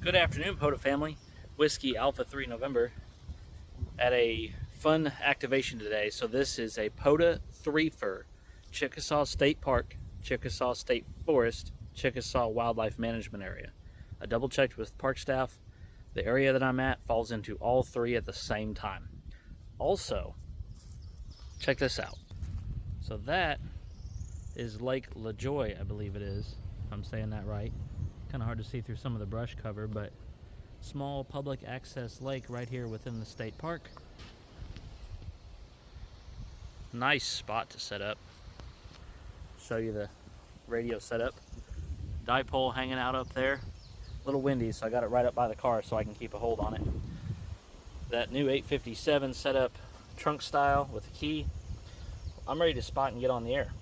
Good afternoon, POTA family. Whiskey Alpha 3 November at a fun activation today. So this is a POTA 3 for Chickasaw State Park, Chickasaw State Forest, Chickasaw Wildlife Management Area. I double checked with park staff. The area that I'm at falls into all three at the same time. Also, check this out. So that is Lake LaJoy, I believe it is, if I'm saying that right. Kind of hard to see through some of the brush cover, but small public access lake right here within the state park. Nice spot to set up. Show you the radio setup. Dipole hanging out up there. A little windy, so I got it right up by the car so I can keep a hold on it. That new 857 set up trunk style with a key. I'm ready to spot and get on the air.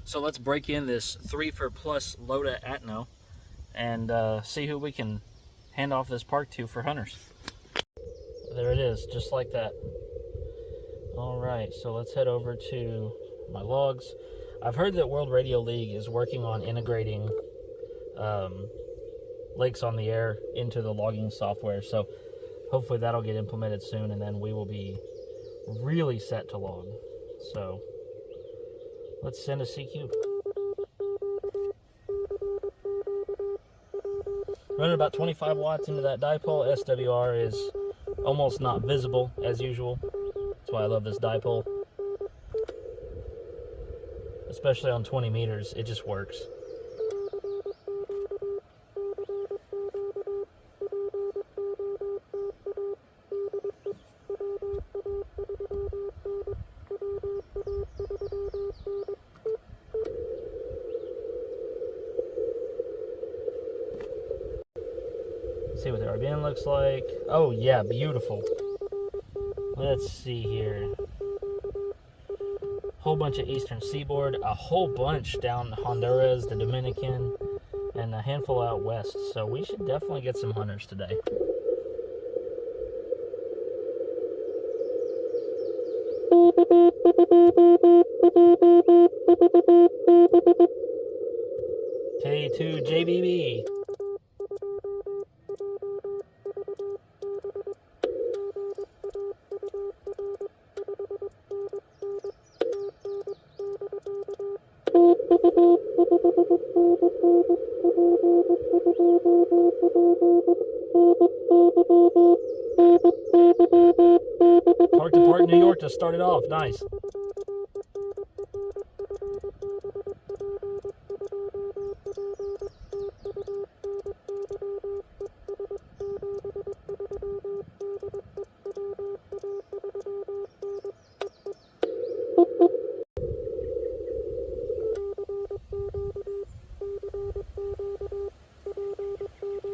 So let's break in this 3 for plus Loda Atno and see who we can hand off this park to for hunters. There it is, just like that. All right, so let's head over to my logs. I've heard that World Radio League is working on integrating lakes on the air into the logging software, so hopefully that'll get implemented soon, and then we will be really set to log. So let's send a CQ. Running about 25 watts into that dipole. SWR is almost not visible as usual. That's why I love this dipole. Especially on 20 meters, it just works. See what the RBN looks like. Oh yeah, beautiful. Let's see here. Whole bunch of eastern seaboard, a whole bunch down Honduras, the Dominican, and a handful out west. So we should definitely get some hunters today. K2 JBB. Park to Park, New York to start it off. Nice.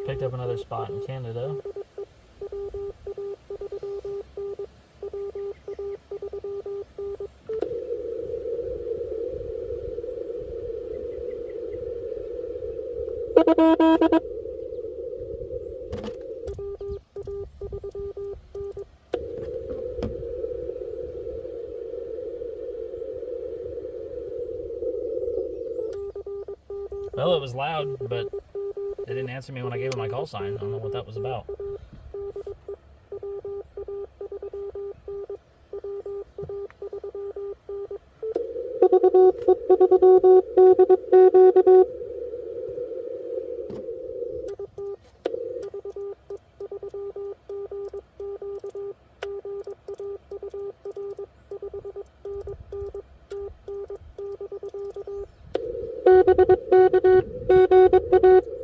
Picked up another spot in Canada. Well, it was loud, but they didn't answer me when I gave them my call sign. I don't know what that was about.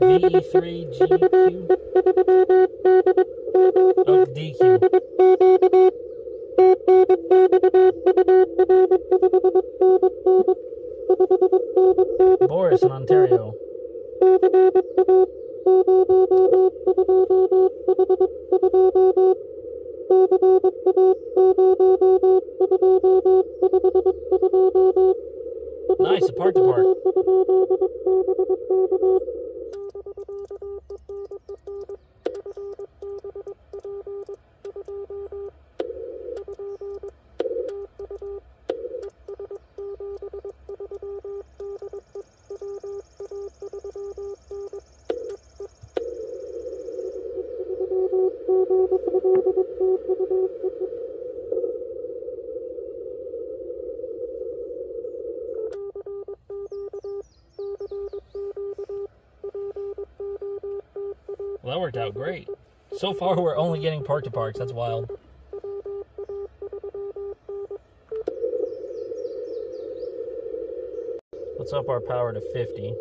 VE3GQ. Oh, DQ. Boris in Ontario. Nice, a park to park. Well, that worked out great. So far, we're only getting park-to-parks. That's wild. Let's up our power to 50.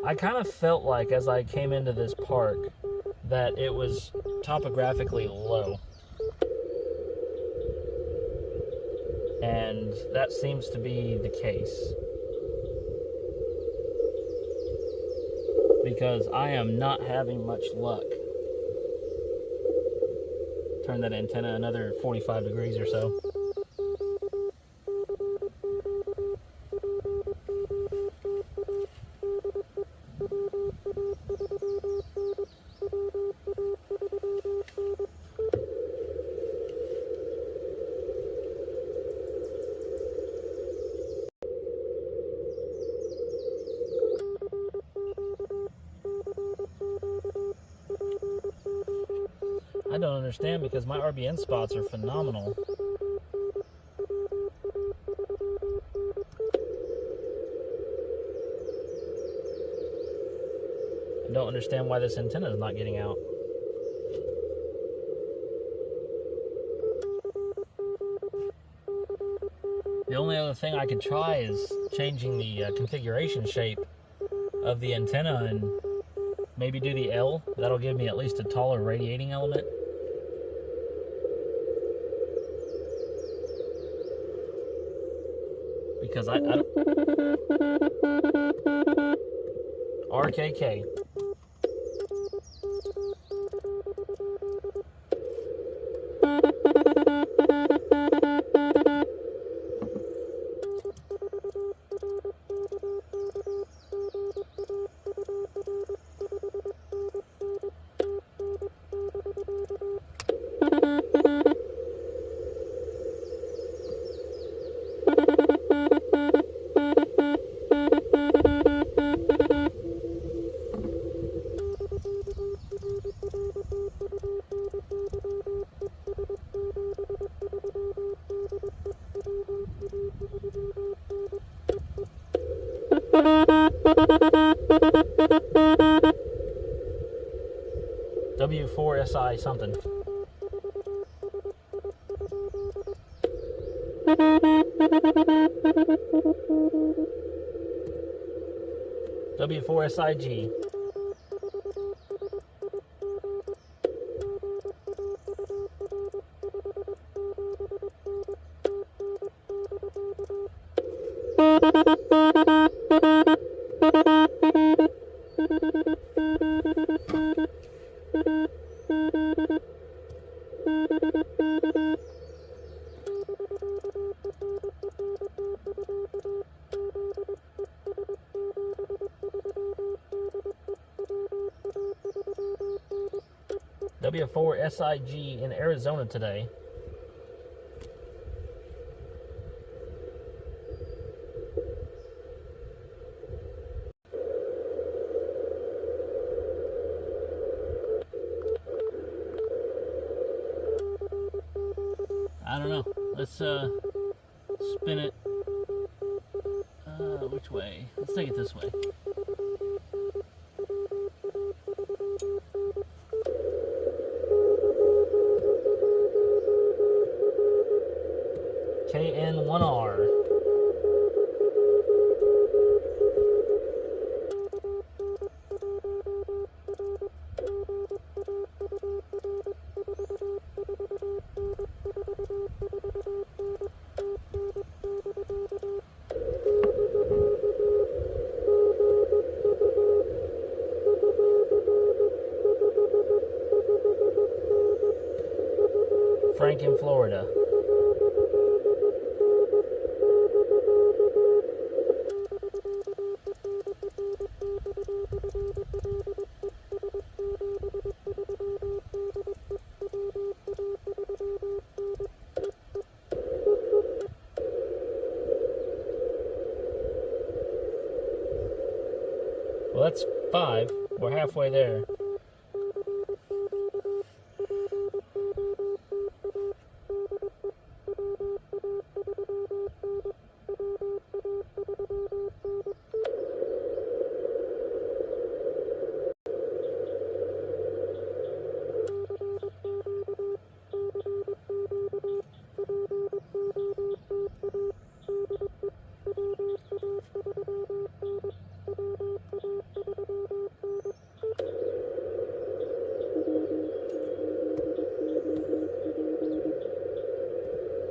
I kind of felt like as I came into this park that it was topographically low. And that seems to be the case. Because I am not having much luck. Turn that antenna another 45 degrees or so. I don't understand because my RBN spots are phenomenal. I don't understand why this antenna is not getting out. The only other thing I could try is changing the configuration shape of the antenna and maybe do the L. That'll give me at least a taller radiating element. Because I don't... RKK. W4SI something. W4SIG. W4SIG in Arizona today. I don't know. Let's spin it. Which way? Let's take it this way. KN1R. Frank in Florida. Well, that's 5. We're halfway there.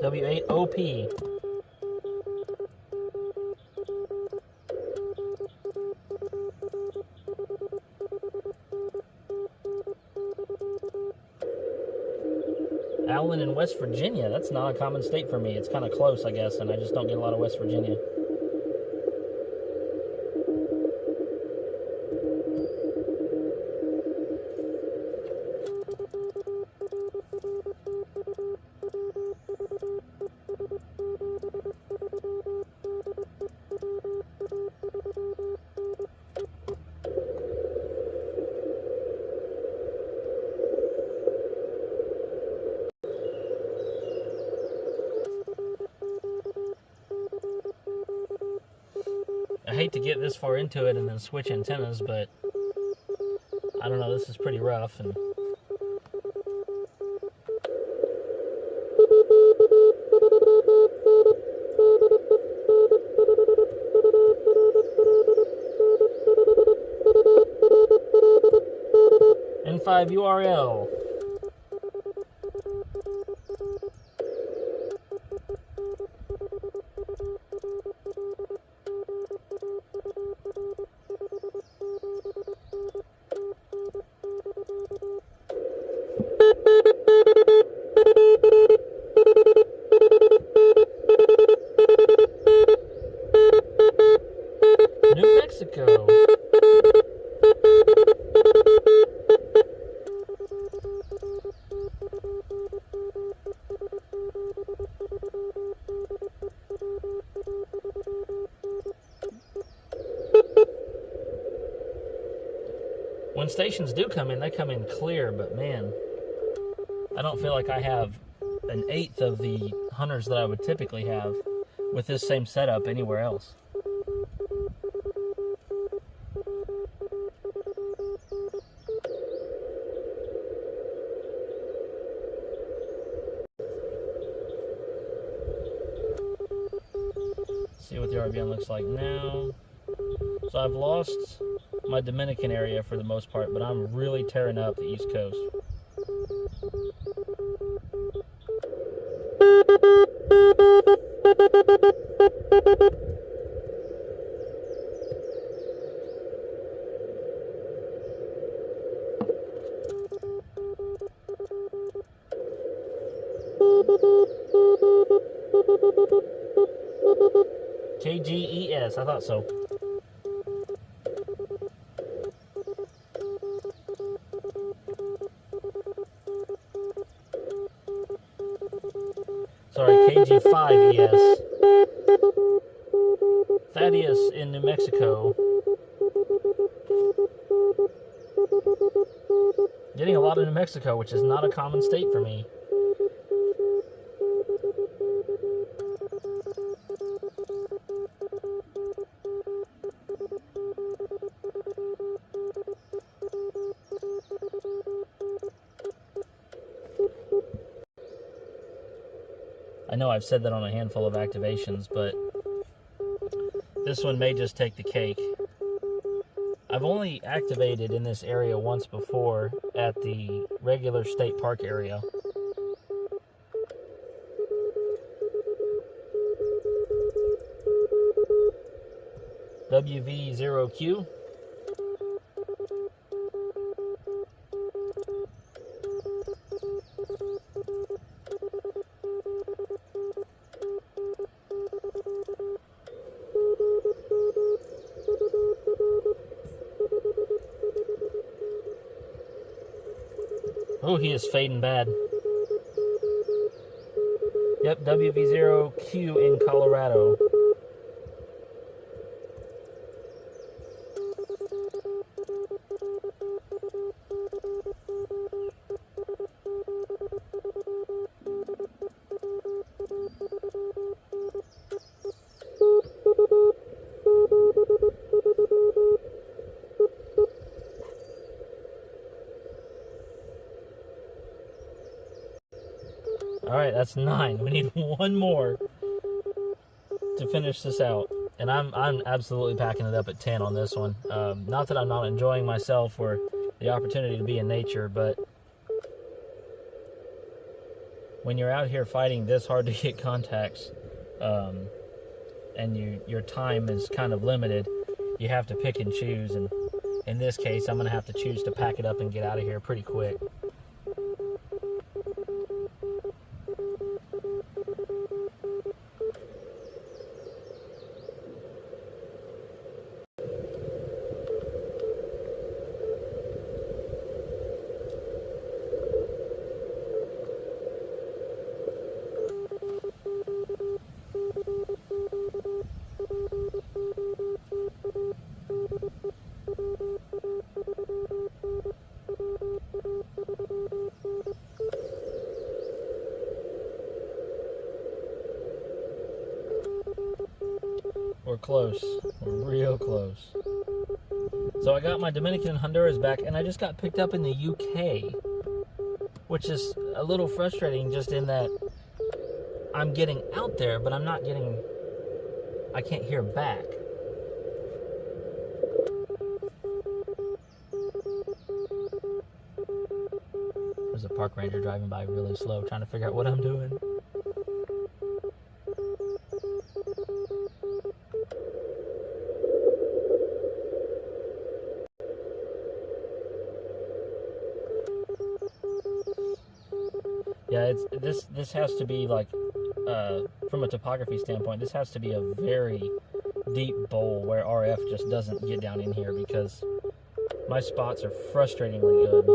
W8OP. Allen in West Virginia. That's not a common state for me. It's kind of close, I guess, and I just don't get a lot of West Virginia. I hate to get this far into it and then switch antennas, but I don't know, this is pretty rough. And N5 URL. New Mexico. When stations do come in, they come in clear, but man, I don't feel like I have an eighth of the hunters that I would typically have with this same setup anywhere else. See what the RVN looks like now. So I've lost my Dominican area for the most part, but I'm really tearing up the East Coast. KGES, I thought so. Sorry, KG5ES. Thaddeus in New Mexico. Getting a lot of New Mexico, which is not a common state for me. I know I've said that on a handful of activations, but this one may just take the cake. I've only activated in this area once before at the regular state park area. WV0Q. Oh, he is fading bad. Yep, WV0Q in Colorado. Alright, that's 9. We need one more to finish this out. And I'm absolutely packing it up at 10 on this one. Not that I'm not enjoying myself or the opportunity to be in nature, but when you're out here fighting this hard to get contacts, and your time is kind of limited, you have to pick and choose. And in this case, I'm going to have to choose to pack it up and get out of here pretty quick. We're close. We're real close. So I got my Dominican and Honduras back, and I just got picked up in the UK, which is a little frustrating just in that I'm getting out there, but I can't hear back. There's a park ranger driving by really slow, trying to figure out what I'm doing. Yeah, this has to be like, from a topography standpoint, this has to be a very deep bowl where RF just doesn't get down in here, because my spots are frustratingly good.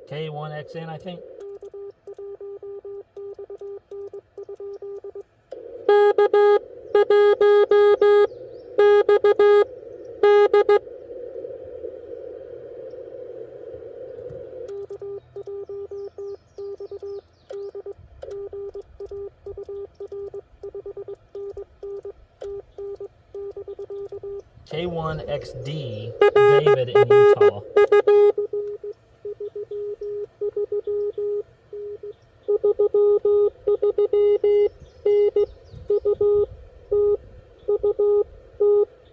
K1XN, I think. K1XD, David in Utah.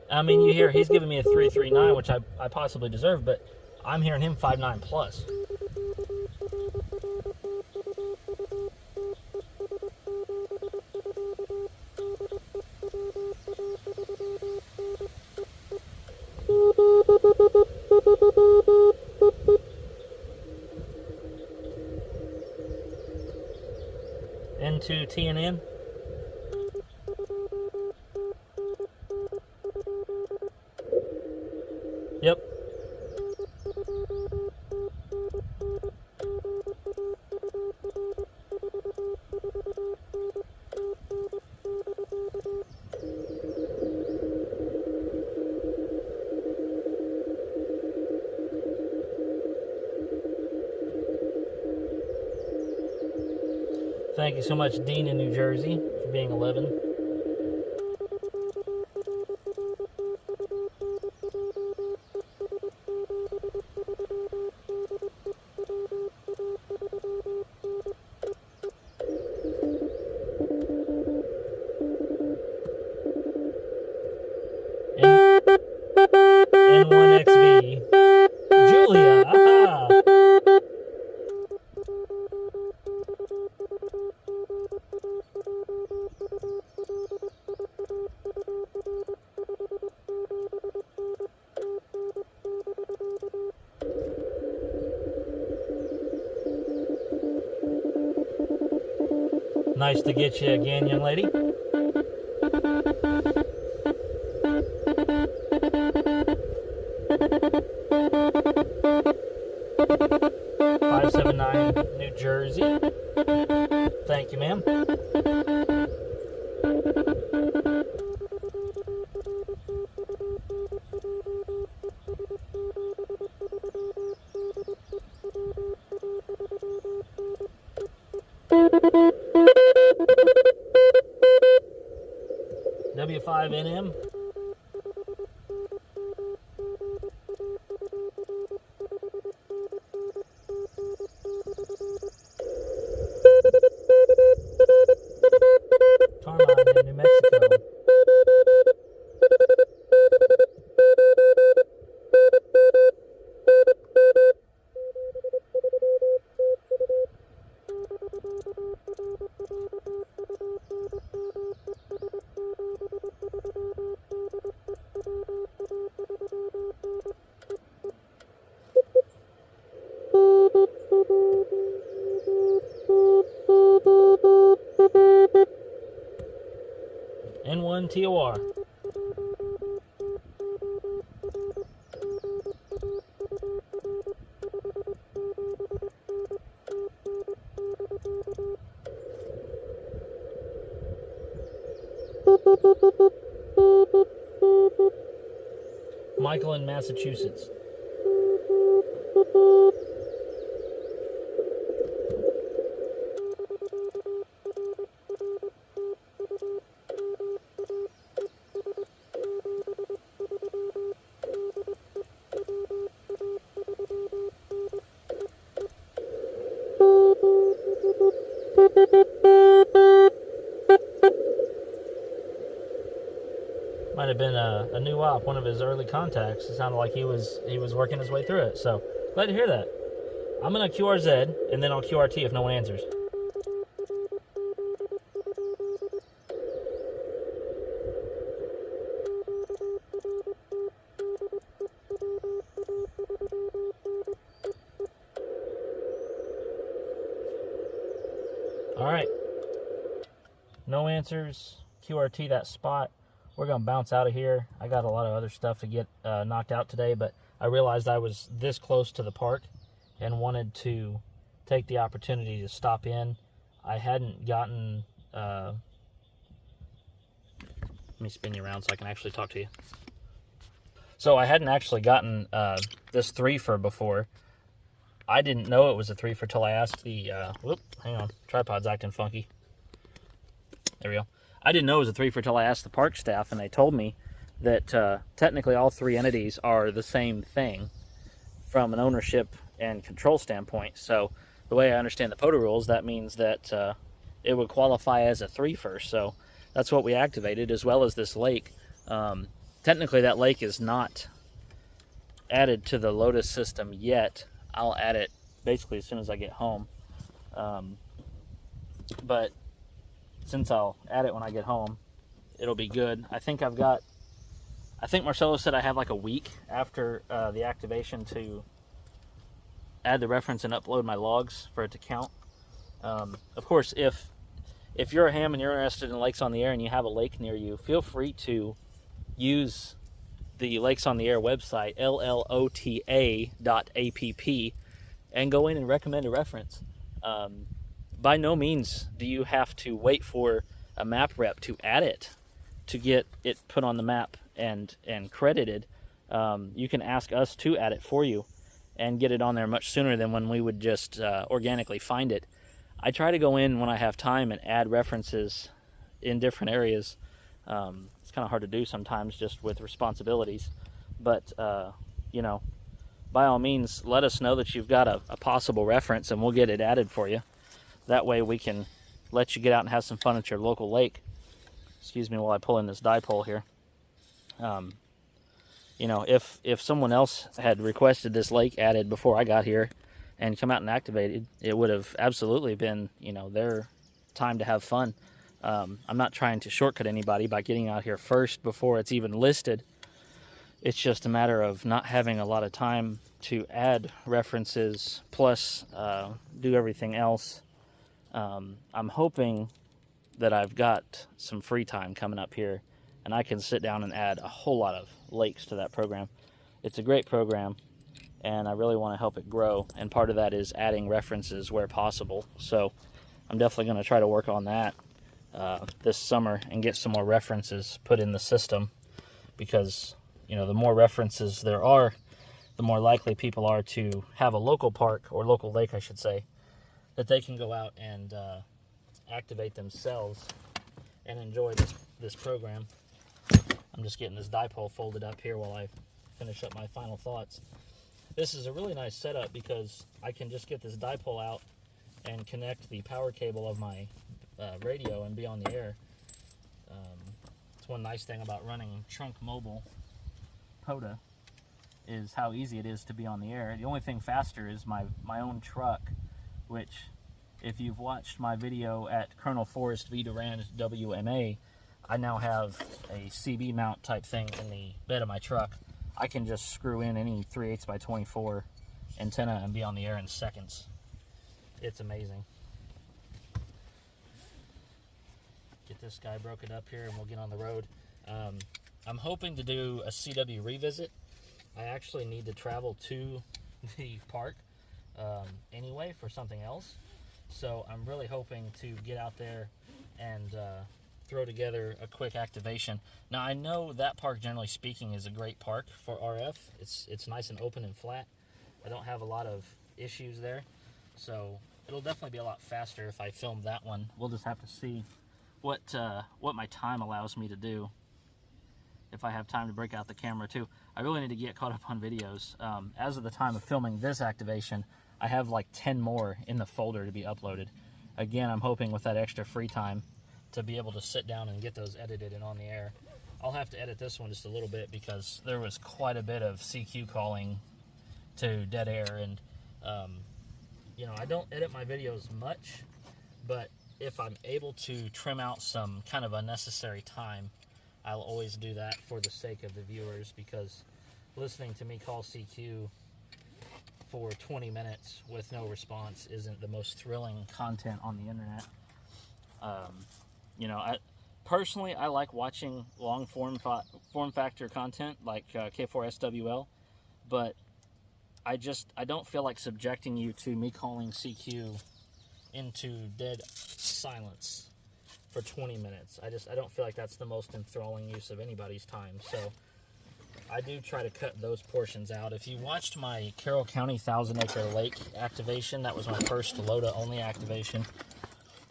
I mean, you hear he's giving me a 339, which I possibly deserve, but I'm hearing him 5.9 plus. Into TNN. Yep. Thank you so much, Dean in New Jersey, for being 11. N1XV. Julia, aha! Nice to get you again, young lady. (579) New Jersey. Thank you, ma'am. W5NM. Carmine in New Mexico. TOR. Michael in Massachusetts. Might have been a new op, one of his early contacts. It sounded like he was working his way through it. So glad to hear that. I'm gonna QRZ and then I'll QRT if no one answers. All right. No answers. QRT that spot. We're going to bounce out of here. I got a lot of other stuff to get knocked out today, but I realized I was this close to the park and wanted to take the opportunity to stop in. I hadn't gotten... let me spin you around so I can actually talk to you. So I hadn't actually gotten this 3-fer before. I didn't know it was a 3-fer till I asked the... whoop, hang on. Tripod's acting funky. There we go. I didn't know it was a 3-fer till I asked the park staff, and they told me that technically all three entities are the same thing from an ownership and control standpoint. So the way I understand the POTA rules, that means that it would qualify as a 3-fer. So that's what we activated, as well as this lake. Technically, that lake is not added to the Lotus system yet. I'll add it basically as soon as I get home. But since I'll add it when I get home, it'll be good. I think Marcelo said I have like a week after the activation to add the reference and upload my logs for it to count. Of course, if you're a ham and you're interested in Lakes on the Air and you have a lake near you, feel free to use the Lakes on the Air website, llota.app, and go in and recommend a reference. By no means do you have to wait for a map rep to add it to get it put on the map and credited. You can ask us to add it for you and get it on there much sooner than when we would just organically find it. I try to go in when I have time and add references in different areas. It's kind of hard to do sometimes just with responsibilities, but you know, by all means, let us know that you've got a possible reference and we'll get it added for you. That way we can let you get out and have some fun at your local lake. Excuse me while I pull in this dipole here. You know, if someone else had requested this lake added before I got here and come out and activated, it would have absolutely been, you know, their time to have fun. I'm not trying to shortcut anybody by getting out here first before it's even listed. It's just a matter of not having a lot of time to add references plus do everything else. I'm hoping that I've got some free time coming up here and I can sit down and add a whole lot of lakes to that program. It's a great program and I really want to help it grow, and part of that is adding references where possible. So I'm definitely going to try to work on that this summer and get some more references put in the system, because you know, the more references there are, the more likely people are to have a local park, or local lake I should say, that they can go out and activate themselves and enjoy this program. I'm just getting this dipole folded up here while I finish up my final thoughts. This is a really nice setup because I can just get this dipole out and connect the power cable of my radio and be on the air. It's one nice thing about running trunk mobile POTA is how easy it is to be on the air. The only thing faster is my own truck, which, if you've watched my video at Colonel Forrest V. Durand WMA, I now have a CB mount type thing in the bed of my truck. I can just screw in any 3/8 by 24 antenna and be on the air in seconds. It's amazing. Get this guy broken up here and we'll get on the road. I'm hoping to do a CW revisit. I actually need to travel to the park anyway for something else. So I'm really hoping to get out there and throw together a quick activation. Now I know that park, generally speaking, is a great park for RF. It's nice and open and flat. I don't have a lot of issues there. So it'll definitely be a lot faster if I film that one. We'll just have to see what my time allows me to do. If I have time to break out the camera too. I really need to get caught up on videos. As of the time of filming this activation, I have like 10 more in the folder to be uploaded. Again, I'm hoping with that extra free time to be able to sit down and get those edited and on the air. I'll have to edit this one just a little bit because there was quite a bit of CQ calling to dead air, and you know, I don't edit my videos much, but if I'm able to trim out some kind of unnecessary time, I'll always do that for the sake of the viewers, because listening to me call CQ for 20 minutes with no response isn't the most thrilling content on the internet. You know, personally, I like watching long form factor content like K4SWL, but I don't feel like subjecting you to me calling CQ into dead silence for 20 minutes. I don't feel like that's the most enthralling use of anybody's time. So I do try to cut those portions out. If you watched my Carroll County 1,000 Acre Lake activation, that was my first LOTA only activation.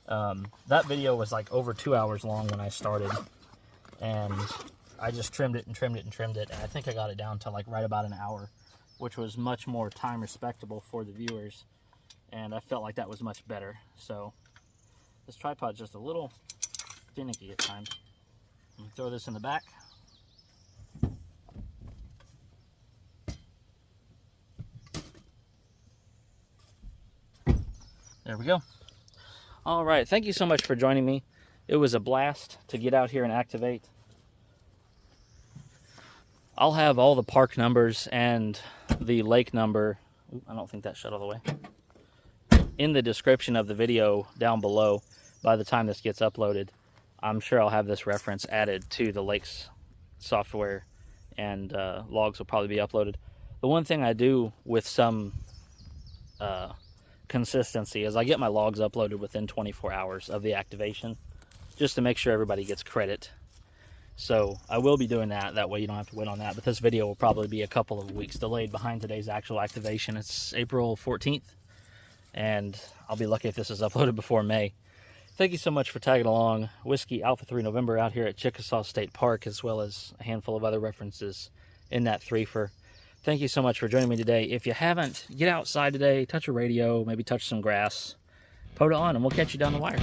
That video was like over 2 hours long when I started, and I just trimmed it and trimmed it and trimmed it, and I think I got it down to like right about an hour, which was much more time respectable for the viewers, and I felt like that was much better. So this tripod's just a little finicky at times. Let me throw this in the back. There we go. All right, thank you so much for joining me. It was a blast to get out here and activate. I'll have all the park numbers and the lake number, I don't think that shut all the way, in the description of the video down below by the time this gets uploaded. I'm sure I'll have this reference added to the lakes software, and logs will probably be uploaded. The one thing I do with some consistency is I get my logs uploaded within 24 hours of the activation, just to make sure everybody gets credit. So I will be doing that. That way you don't have to wait on that. But this video will probably be a couple of weeks delayed behind today's actual activation. It's April 14th, and I'll be lucky if this is uploaded before May. Thank you so much for tagging along. Whiskey Alpha 3 November out here at Chickasaw State Park, as well as a handful of other references in that threefer. Thank you so much for joining me today. If you haven't, get outside today, touch a radio, maybe touch some grass. POTA on, and we'll catch you down the wire.